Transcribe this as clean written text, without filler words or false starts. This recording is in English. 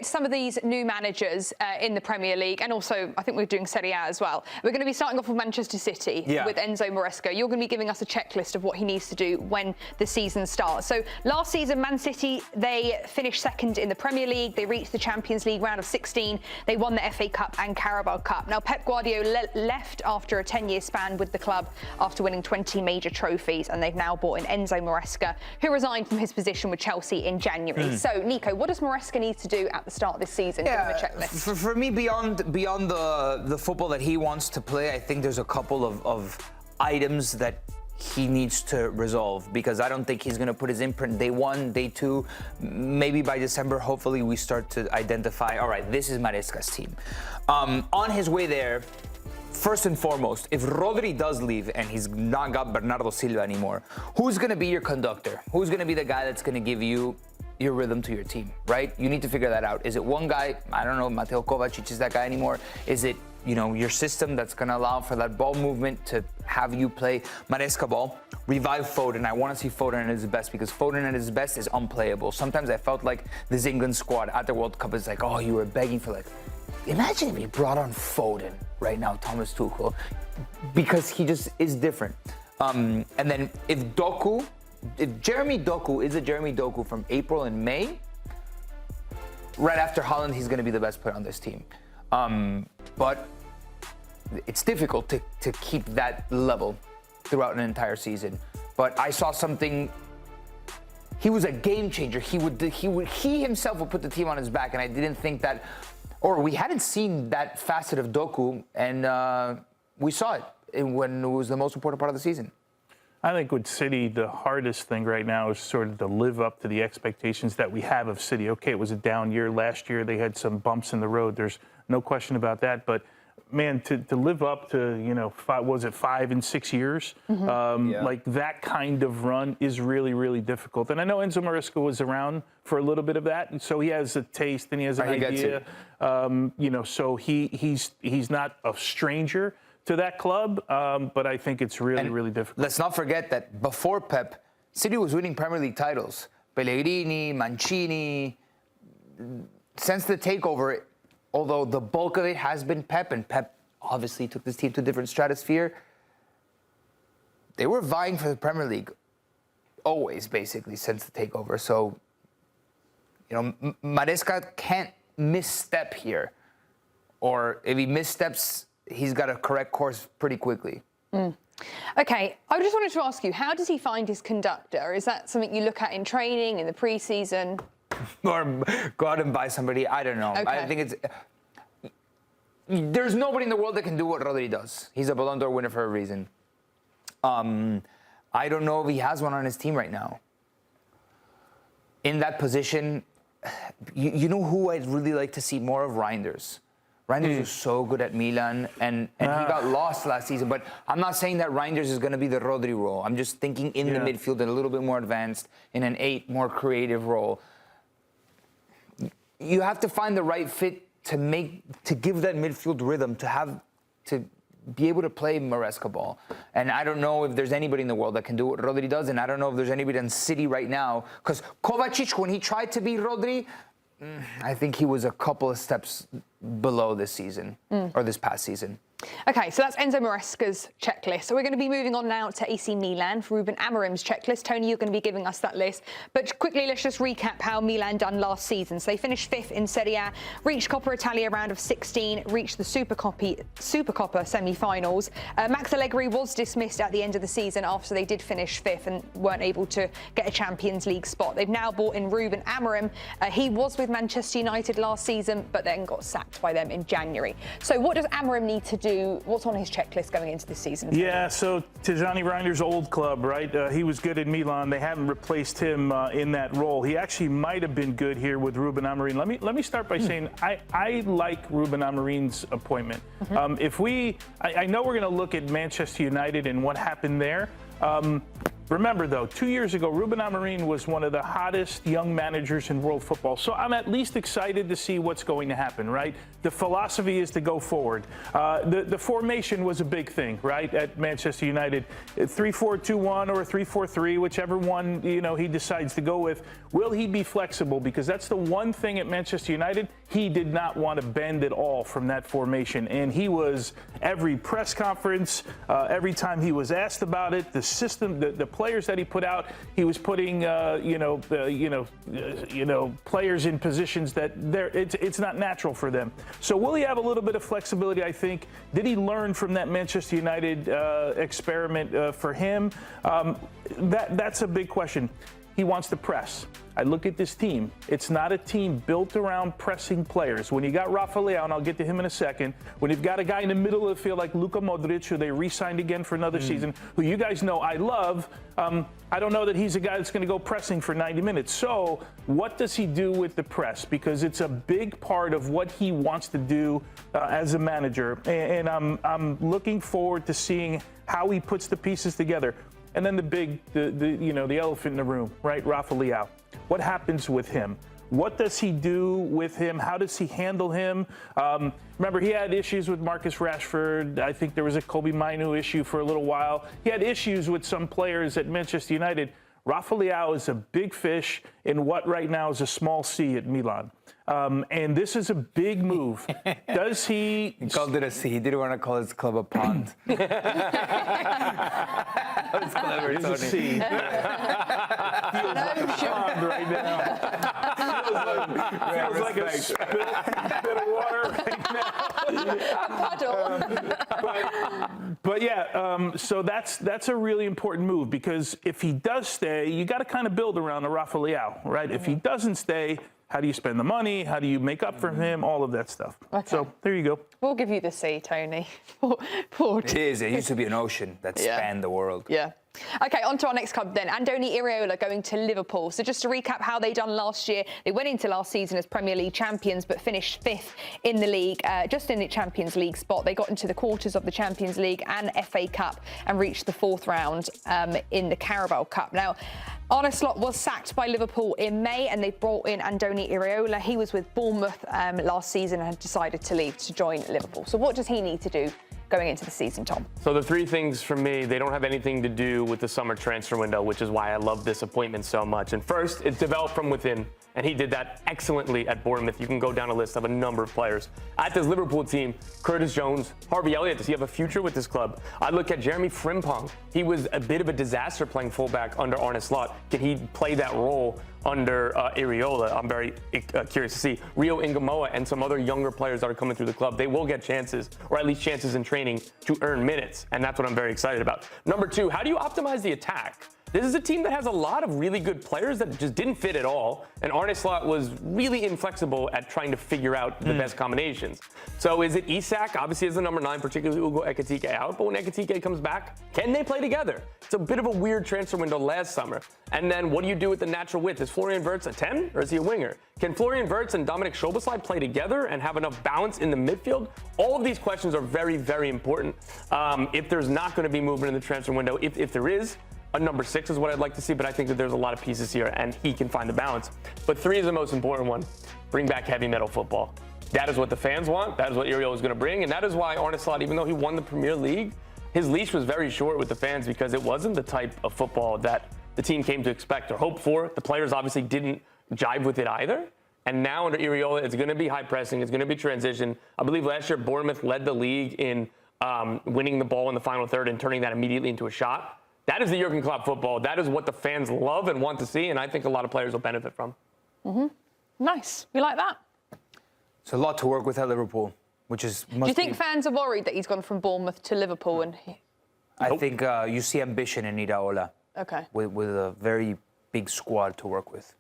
some of these new managers in the Premier League, and also I think we're doing Serie A as well. We're going to be starting off with Manchester City with Enzo Maresca. You're going to be giving us a checklist of what he needs to do when the season starts. So last season, Man City, they finished second in the Premier League. They reached the Champions League round of 16. They won the FA Cup and Carabao Cup. Now, Pep Guardiola left after a 10-year span with the club after winning 20 major trophies, and they've now brought in Enzo Maresca, who resigned from his position with Chelsea in January. So, Nico, what does Maresca need to do at the start of this season? Give him a checklist. For me, beyond the football that he wants to play, I think there's a couple of items that he needs to resolve, because I don't think he's going to put his imprint day one, day two. Maybe by December, hopefully we start to identify, all right, this is Maresca's team. On his way there, first and foremost, if Rodri does leave and he's not got Bernardo Silva anymore, who's going to be your conductor? Who's going to be the guy that's going to give you your rhythm to your team, right? You need to figure that out. Is it one guy? I don't know, Mateo Kovacic is that guy anymore? Is it, you know, your system that's going to allow for that ball movement to have you play Maresca ball? Revive Foden. I want to see Foden at his best, because Foden at his best is unplayable. Sometimes I felt like this England squad at the World Cup is like, oh, you were begging for, like, imagine if you brought on Foden right now, Thomas Tuchel, because he just is different. And then if Jeremy Doku is a Jeremy Doku from April and May, right after Holland, he's going to be the best player on this team. But it's difficult to keep that level throughout an entire season. But I saw something. He was a game changer. He himself would put the team on his back, and I didn't think that, or we hadn't seen that facet of Doku, and we saw it when it was the most important part of the season. I think with City, the hardest thing right now is sort of to live up to the expectations that we have of City. Okay, it was a down year last year. They had some bumps in the road. There's no question about that. But, man, to live up to, you know, 5 and 6 years, like that kind of run is really, really difficult. And I know Enzo Maresca was around for a little bit of that, and so he has a taste and he has an idea. You know, so he's not a stranger to that club, but I think it's really difficult. Let's not forget that before Pep, City was winning Premier League titles. Pellegrini, Mancini. Since the takeover, although the bulk of it has been Pep, and Pep obviously took this team to a different stratosphere, they were vying for the Premier League always, basically, since the takeover. So, you know, Maresca can't misstep here. Or if he missteps, he's got to correct course pretty quickly. Okay, I just wanted to ask you, how does he find his conductor? Is that something you look at in training, in the pre-season? Or go out and buy somebody, I don't know. I think it's... There's nobody in the world that can do what Rodri does. He's a Ballon d'Or winner for a reason. I don't know if he has one on his team right now. In that position, you know who I'd really like to see more of? Reinders. Reinders was so good at Milan, and he got lost last season. But I'm not saying that Reinders is going to be the Rodri role. I'm just thinking in the midfield, and a little bit more advanced, in an 8, more creative role. You have to find the right fit to give that midfield rhythm, to be able to play Maresca ball. And I don't know if there's anybody in the world that can do what Rodri does, and I don't know if there's anybody in City right now. Because Kovacic, when he tried to be Rodri, I think he was a couple of steps below this season, or this past season. Okay, so that's Enzo Maresca's checklist. So we're going to be moving on now to AC Milan for Ruben Amorim's checklist. Tony, you're going to be giving us that list. But quickly, let's just recap how Milan done last season. So they finished 5th in Serie A, reached Coppa Italia round of 16, reached the Supercoppa semi-finals. Max Allegri was dismissed at the end of the season after they did finish 5th and weren't able to get a Champions League spot. They've now brought in Ruben Amorim. He was with Manchester United last season, but then got sacked by them in January. So what does Amorim need to do? What's on his checklist going into this season? Yeah, so Tijani Reinder's old club, right? He was good at Milan. They haven't replaced him in that role. He actually might have been good here with Ruben Amorim. Let me start by saying I like Ruben Amorim's appointment. I know we're going to look at Manchester United and what happened there. Remember, though, 2 years ago, Ruben Amorim was one of the hottest young managers in world football. So I'm at least excited to see what's going to happen, right? The philosophy is to go forward. The formation was a big thing, right, at Manchester United. 3-4-2-1 or 3-4-3, whichever one, you know, he decides to go with. Will he be flexible? Because that's the one thing at Manchester United, he did not want to bend at all from that formation. And he was, every press conference, every time he was asked about it, the system, the players that he put out, he was putting, players in positions that it's not natural for them. So will he have a little bit of flexibility, I think? Did he learn from that Manchester United experiment for him? That's a big question. He wants to press. I look at this team. It's not a team built around pressing players. When you got Rafa Leao, and I'll get to him in a second, when you've got a guy in the middle of the field like Luka Modric, who they re-signed again for another season, who you guys know I love, I don't know that he's a guy that's going to go pressing for 90 minutes. So what does he do with the press? Because it's a big part of what he wants to do as a manager. And I'm looking forward to seeing how he puts the pieces together. And then the elephant in the room, right? Rafa Leao. What happens with him? What does he do with him? How does he handle him? Remember, he had issues with Marcus Rashford. I think there was a Kobe Mainu issue for a little while. He had issues with some players at Manchester United. Rafa Leao is a big fish in what right now is a small sea at Milan. And this is a big move. Does he... He called it a sea. He didn't want to call his club a pond. That was clever, It's a sea. Feels like a pond right now. Feels like a bit of water right now. But yeah, so that's a really important move, because if he does stay, you got to kind of build around a Rafa Leao, right? If he doesn't stay, how do you spend the money? How do you make up for him? All of that stuff. Okay. So there you go. We'll give you the sea, Tony. Poor It is. It used to be an ocean that spanned the world. Yeah. OK, on to our next club then. Andoni Iraola going to Liverpool. So just to recap how they done last year, they went into last season as Premier League champions, but finished 5th in the league, just in the Champions League spot. They got into the quarters of the Champions League and FA Cup and reached the 4th round in the Carabao Cup. Now, Arne Slot was sacked by Liverpool in May, and they brought in Andoni Iraola. He was with Bournemouth last season and had decided to leave to join Liverpool. So what does he need to do going into the season, Tom? So the three things for me, they don't have anything to do with the summer transfer window, which is why I love this appointment so much. And first, it's developed from within, and he did that excellently at Bournemouth. You can go down a list of a number of players. At this Liverpool team, Curtis Jones, Harvey Elliott, does he have a future with this club? I look at Jeremy Frimpong. He was a bit of a disaster playing fullback under Arne Slot. Can he play that role under Iraola? I'm very curious to see. Rio Ingamoa and some other younger players that are coming through the club, they will get chances, or at least chances in training, to earn minutes, and that's what I'm very excited about. Number 2, how do you optimize the attack? This is a team that has a lot of really good players that just didn't fit at all, and Arne Slot was really inflexible at trying to figure out the best combinations. So is it Isak, obviously as the number 9, particularly Ugo Ekitike out, but when Ekitike comes back, can they play together? It's a bit of a weird transfer window last summer. And then what do you do with the natural width? Is Florian Wirtz a 10, or is he a winger? Can Florian Wirtz and Dominic Szoboszlai play together and have enough balance in the midfield? All of these questions are very, very important. If there's not going to be movement in the transfer window, if there is, a number 6 is what I'd like to see, but I think that there's a lot of pieces here, and he can find the balance. But 3 is the most important one. Bring back heavy metal football. That is what the fans want. That is what Iraola is going to bring, and that is why Arne Slot, even though he won the Premier League, his leash was very short with the fans, because it wasn't the type of football that the team came to expect or hope for. The players obviously didn't jive with it either. And now under Iraola, it's going to be high pressing. It's going to be transition. I believe last year Bournemouth led the league in winning the ball in the final third and turning that immediately into a shot. That is the Jurgen Klopp football. That is what the fans love and want to see, and I think a lot of players will benefit from. Nice. We like that. It's a lot to work with at Liverpool, which is... Do you think fans are worried that he's gone from Bournemouth to Liverpool? And I think you see ambition in Iraola. Okay. With a very big squad to work with.